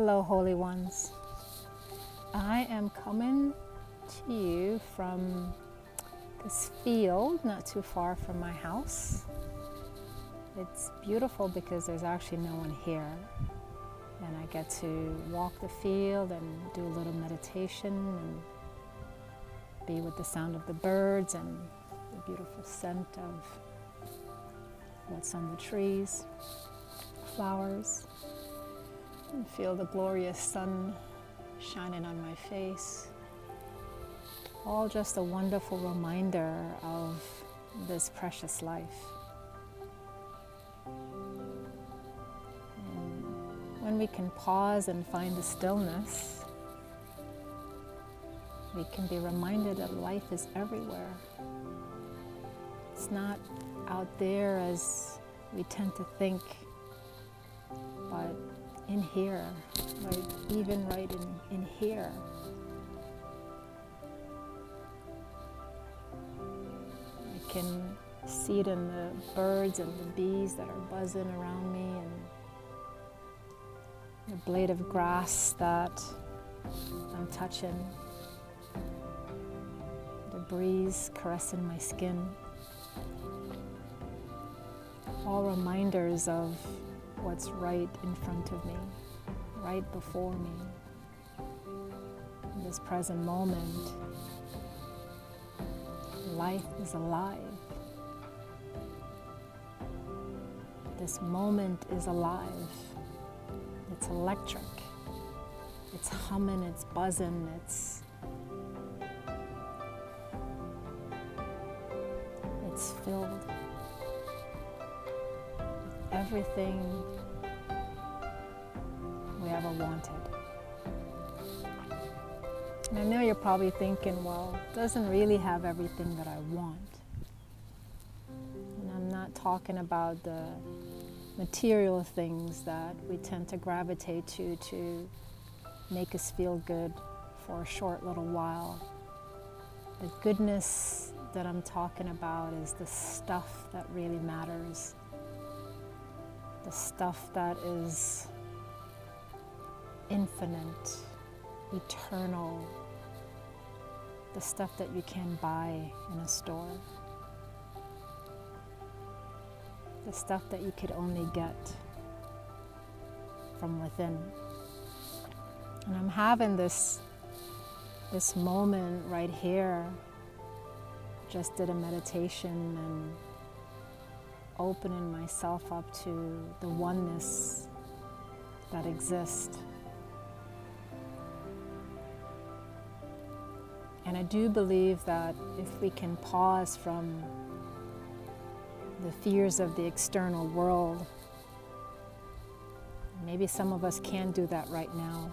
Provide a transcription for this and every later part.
Hello, Holy Ones. I am coming to you from this field not too far from my house. It's beautiful because there's actually no one here. And I get to walk the field and do a little meditation and be with the sound of the birds and the beautiful scent of what's on the trees, flowers, and feel the glorious sun shining on my face. All just a wonderful reminder of this precious life. And when we can pause and find the stillness, we can be reminded that life is everywhere. It's not out there as we tend to think, but in here, right? Even right in here. I can see it in the birds and the bees that are buzzing around me, and the blade of grass that I'm touching, the breeze caressing my skin. All reminders of what's right in front of me, right before me. In this present moment, life is alive. This moment is alive. It's electric. It's humming, it's buzzing, it's filled with everything we ever wanted. And I know you're probably thinking, well, it doesn't really have everything that I want. And I'm not talking about the material things that we tend to gravitate to make us feel good for a short little while. The goodness that I'm talking about is the stuff that really matters. The stuff that is infinite, eternal, the stuff that you can buy in a store, the stuff that you could only get from within. And I'm having this moment right here. Just did a meditation and opening myself up to the oneness that exists. And I do believe that if we can pause from the fears of the external world, maybe some of us can do that right now.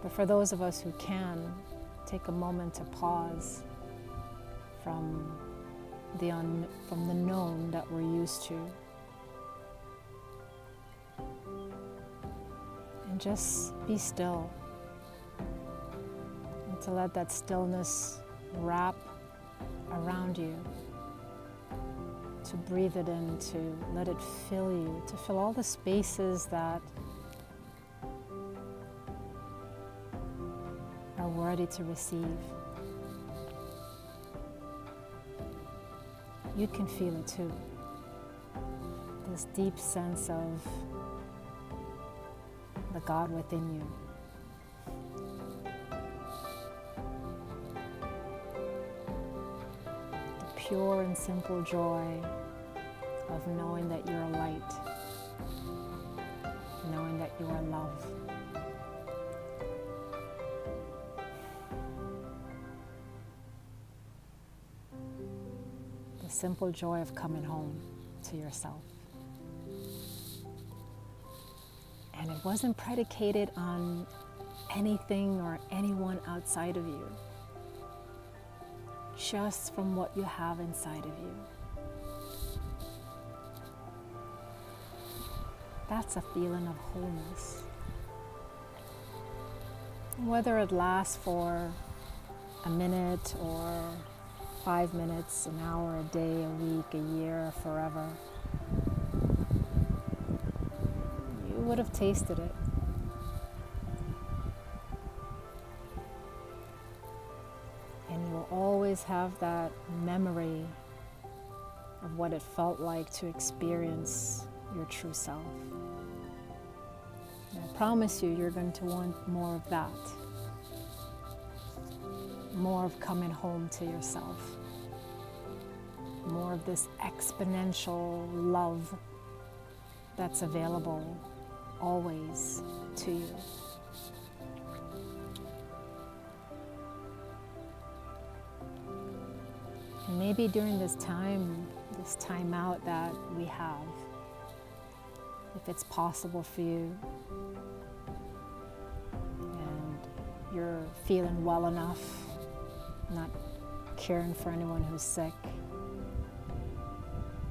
But for those of us who can, take a moment to pause from the known that we're used to. And just be still. And to let that stillness wrap around you. To breathe it in, to let it fill you, to fill all the spaces that are ready to receive. You can feel it too. This deep sense of the God within you. The pure and simple joy of knowing that you're a light, knowing that you are love. The simple joy of coming home to yourself. And it wasn't predicated on anything or anyone outside of you, just from what you have inside of you. That's a feeling of wholeness. Whether it lasts for a minute or 5 minutes, an hour, a day, a week, a year, forever. would have tasted it. And you'll always have that memory of what it felt like to experience your true self. And I promise you, you're going to want more of that. More of coming home to yourself. More of this exponential love that's available always to you. And maybe during this time out that we have, if it's possible for you and you're feeling well enough, not caring for anyone who's sick,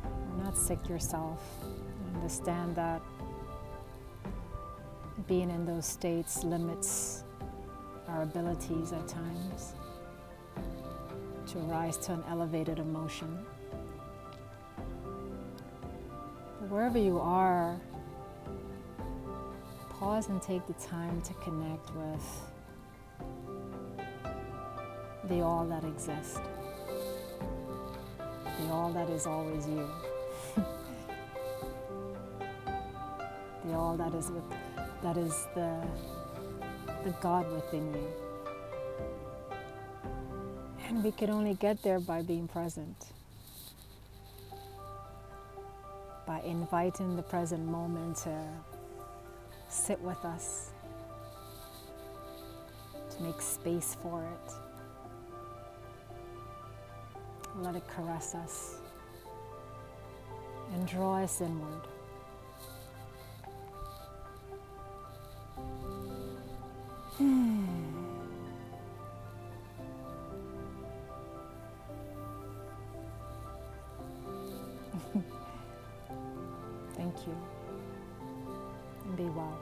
or not sick yourself, understand that being in those states limits our abilities at times to rise to an elevated emotion. But wherever you are, pause and take the time to connect with the all that exists, the all that is always you, the all that is the God within you. And we can only get there by being present, by inviting the present moment to sit with us, to make space for it. Let it caress us and draw us inward. Thank you, and be well.